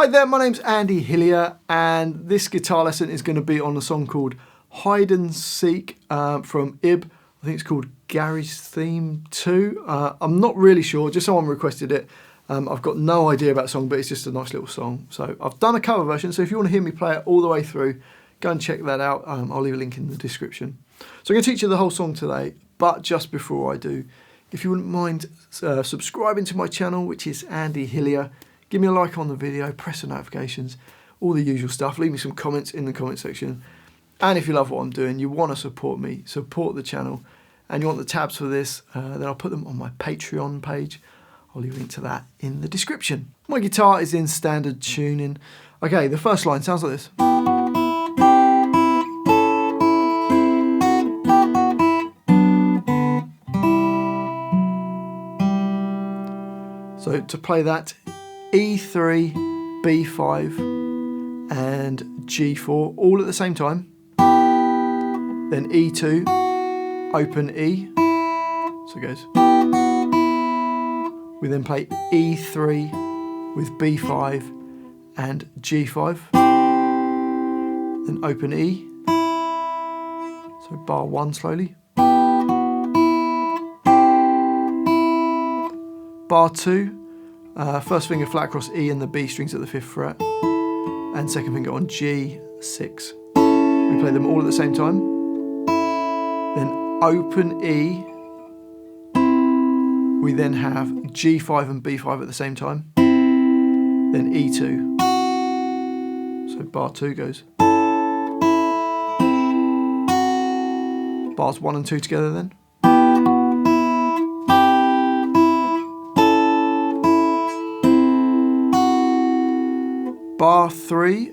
Hi there, my name's Andy Hillier, and this guitar lesson is going to be on a song called Hide and Seek from Ib. I think it's called Garry's Theme 2. I'm not really sure, just someone requested it. I've got no idea about the song, but it's just a nice little song. So I've done a cover version, so if you want to hear me play it all the way through, go and check that out. I'll leave a link in the description. So I'm going to teach you the whole song today, but just before I do, if you wouldn't mind subscribing to my channel, which is Andy Hillier, give me a like on the video, press the notifications, all the usual stuff. Leave me some comments in the comment section. And if you love what I'm doing, you want to support me, support the channel, and you want the tabs for this, then I'll put them on my Patreon page. I'll leave a link to that in the description. My guitar is in standard tuning. Okay, the first line sounds like this. So to play that, E3, B5 and G4 all at the same time. Then E2, open E, so it goes. We then play E3 with B5 and G5. Then open E, so bar 1 slowly. Bar 2, first finger flat across E and the B strings at the 5th fret, and second finger on G6. We play them all at the same time. Then open E. We then have G5 and B5 at the same time. Then E2. So bar 2 goes. Bars 1 and 2 together then. Bar 3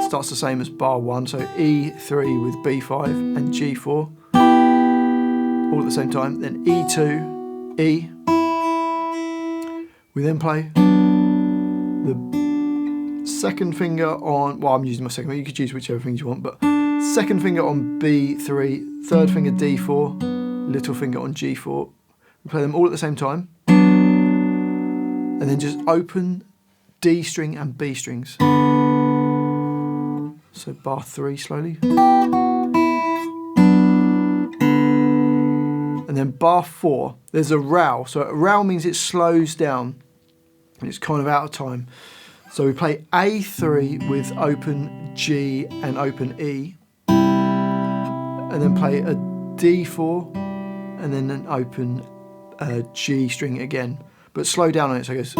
starts the same as bar 1, so E3 with B5 and G4 all at the same time. Then E2, E. We then play the second finger on, well, I'm using my second finger, you could use whichever fingers you want, but second finger on B3, third finger D4, little finger on G4. We play them all at the same time. And then just open D string and B strings. So bar 3 slowly. And then bar 4, there's a row. So a row means it slows down and it's kind of out of time. So we play A3 with open G and open E. And then play a D4 and then an open G string again. But slow down on it so it goes.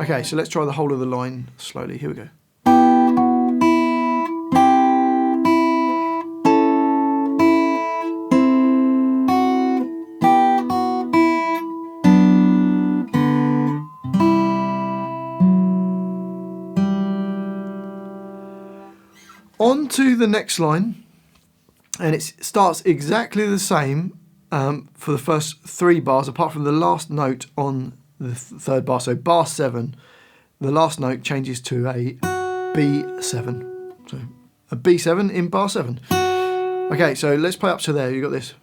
Okay, so let's try the whole of the line slowly. Here we go. On to the next line, and it starts exactly the same for the first 3 bars, apart from the last note on the third bar. So bar 7, the last note changes to a B7. So a B7 in bar 7. Okay, so let's play up to there. You got this.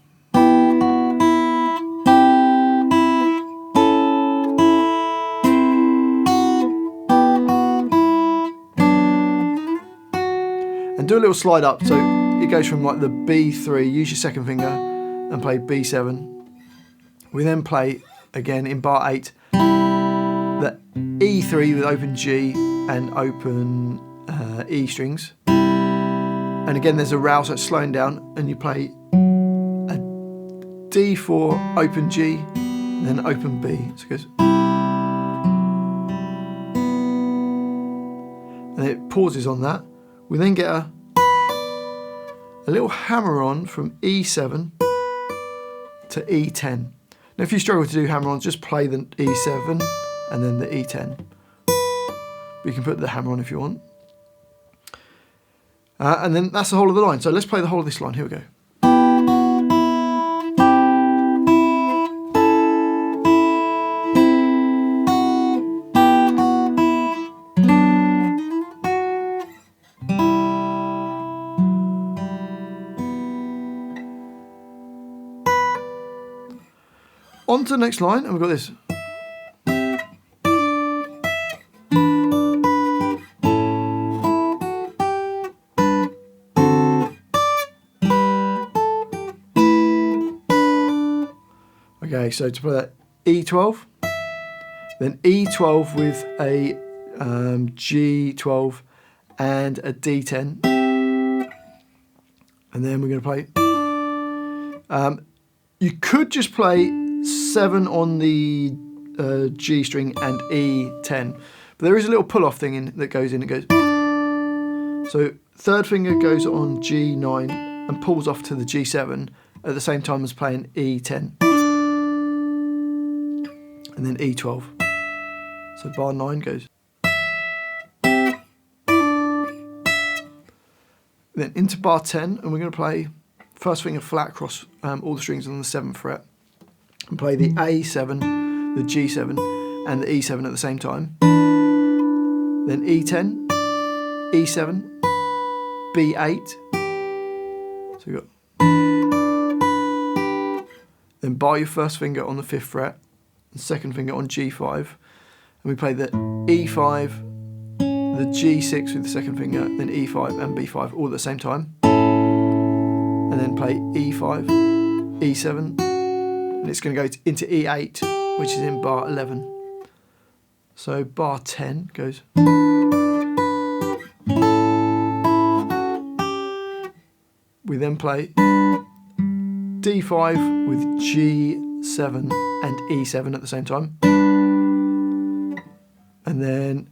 And do a little slide up. So it goes from like the B3, use your second finger and play B7. We then play again in bar 8 the E3 with open G and open E strings, and again there's a row, so it's slowing down, and you play a D4 open G and then open B, so it goes, and it pauses on that. We then get a little hammer on from E7 to E10. Now if you struggle to do hammer-ons, just play the E7 and then the E10. But you can put the hammer on if you want. And then that's the whole of the line. So let's play the whole of this line. Here we go. On to the next line, and we've got this. Okay, so to play that E12, then E12 with a G12 and a D10, and then we're going to play. You could just play 7 on the G string and E10, but there is a little pull-off thing that goes in. It goes. So third finger goes on G9 and pulls off to the G7 at the same time as playing E10. And then E12. So bar 9 goes. Then into bar 10, and we're going to play first finger flat across all the strings on the 7th fret. And play the A7, the G7, and the E7 at the same time. Then E10, E7, B8. So we've got. Then bar your first finger on the 5th fret, and second finger on G5, and we play the E5, the G6 with the second finger, then E5 and B5 all at the same time, and then play E5, E7, and it's going to go into E8, which is in bar 11. So bar 10 goes. We then play D5 with G7 and E7 at the same time. And then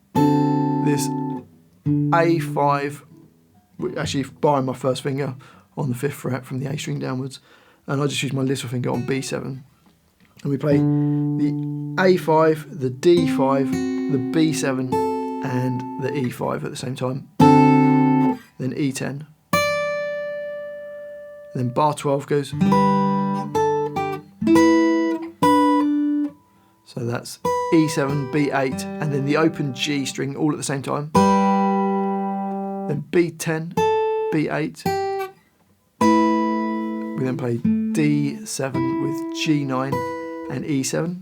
this A5, actually barring my first finger on the 5th fret from the A string downwards, and I just use my little finger on B7. And we play the A5, the D5, the B7 and the E5 at the same time. Then E10. Then bar 12 goes. So that's E7, B8, and then the open G string all at the same time. Then B10, B8. We then play D7 with G9 and E7.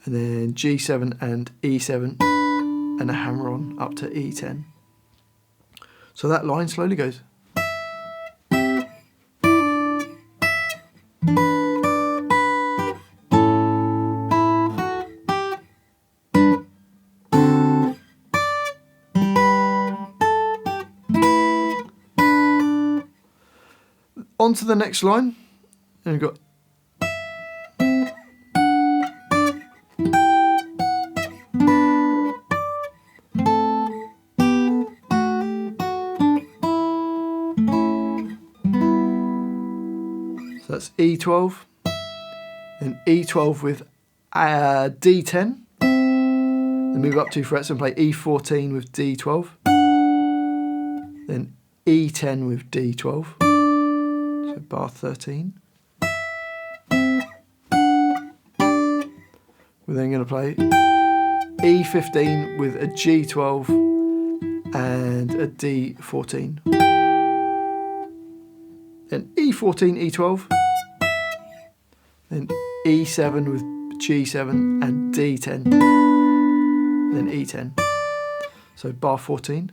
And then G7 and E7 and a hammer on up to E10. So that line slowly goes. On to the next line, and we've got so that's E12, then E12 with D10, then move up 2 frets and play E14 with D12, then E10 with D12. Bar 13. We're then going to play E15 with a G12 and a D14. Then E14, E12. Then E7 with G7 and D10. Then E10. So bar 14.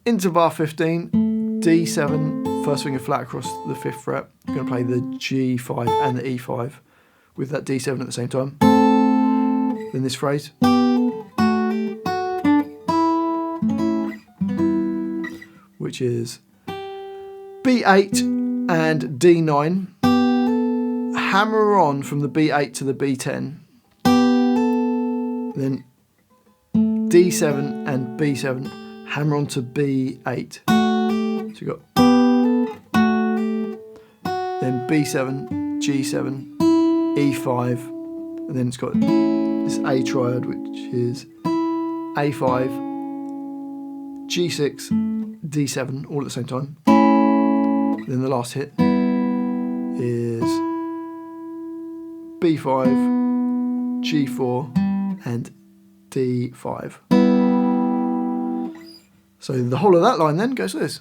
Into bar 15, D7, first finger flat across the 5th fret. I'm going to play the G5 and the E5 with that D7 at the same time. Then this phrase. Which is B8 and D9. Hammer on from the B8 to the B10. Then D7 and B7. Hammer on to B8. So you've got then B7, G7, E5, and then it's got this A triad, which is A5, G6, D7, all at the same time. Then the last hit is B5, G4, and D5. So the whole of that line then goes like this.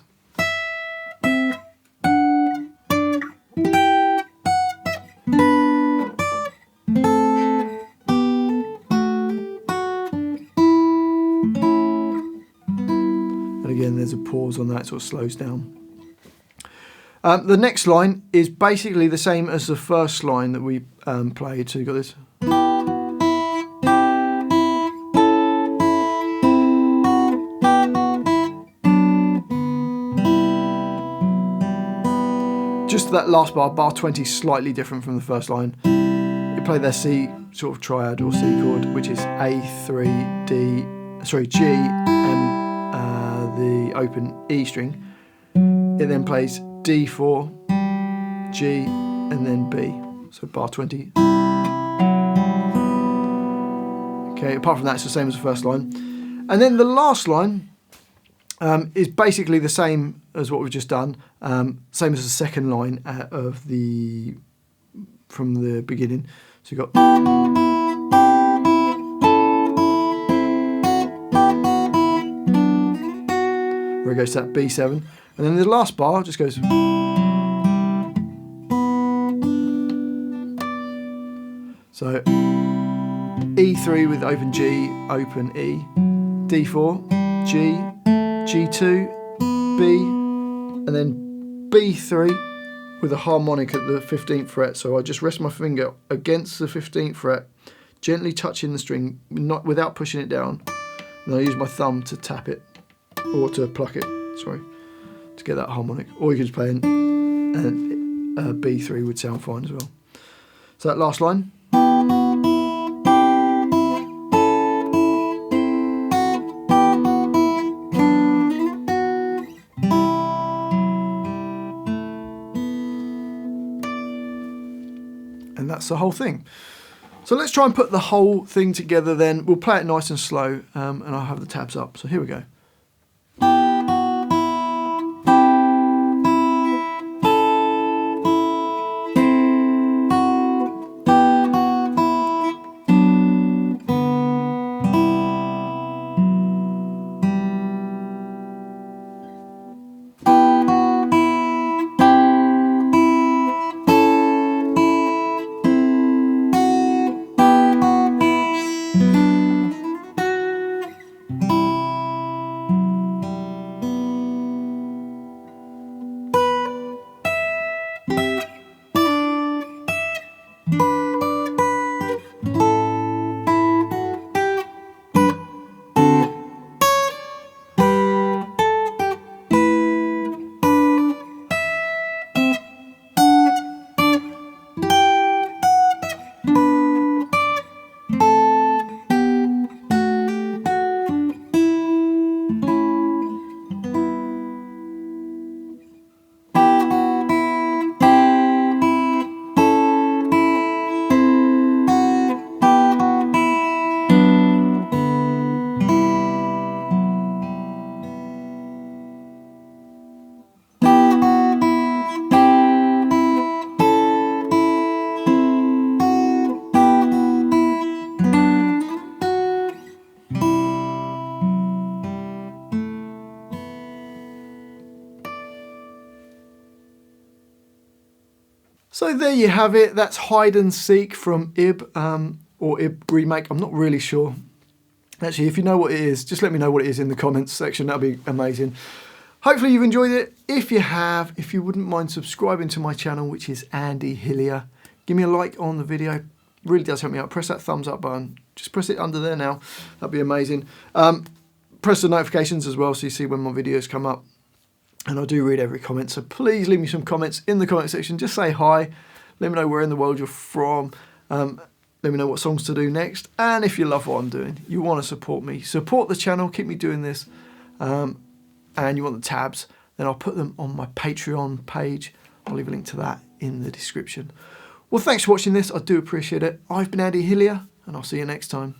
And again, there's a pause on that, it sort of slows down. The next line is basically the same as the first line that we played. So you've got this. Just that last bar, bar 20, is slightly different from the first line. You play their C sort of triad or C chord, which is A3, G, and the open E string. It then plays D4, G, and then B. So bar 20. Okay, apart from that, it's the same as the first line. And then the last line is basically the same as what we've just done. Same as the second line from the beginning. So you've got where it goes to that B7, and then the last bar just goes. So E3 with open G, open E, D4, G, G2, B, and then B3 with a harmonic at the 15th fret. So I just rest my finger against the 15th fret, gently touching the string, without pushing it down. And I use my thumb to tap it, or to pluck it, sorry, to get that harmonic. Or you could just play an B3 would sound fine as well. So that last line. And that's the whole thing. So let's try and put the whole thing together then. We'll play it nice and slow, and I'll have the tabs up. So here we go. So there you have it. That's Hide and Seek from Ib, or Ib Remake. I'm not really sure. Actually, if you know what it is, just let me know what it is in the comments section. That'd be amazing. Hopefully you've enjoyed it. If you have, if you wouldn't mind subscribing to my channel, which is Andy Hillier, give me a like on the video. It really does help me out. Press that thumbs up button. Just press it under there now. That'd be amazing. Press the notifications as well so you see when my videos come up. And I do read every comment, so please leave me some comments in the comment section. Just say hi. Let me know where in the world you're from. Let me know what songs to do next. And if you love what I'm doing, you want to support me, support the channel, keep me doing this, and you want the tabs, then I'll put them on my Patreon page. I'll leave a link to that in the description. Well, thanks for watching this. I do appreciate it. I've been Andy Hillier, and I'll see you next time.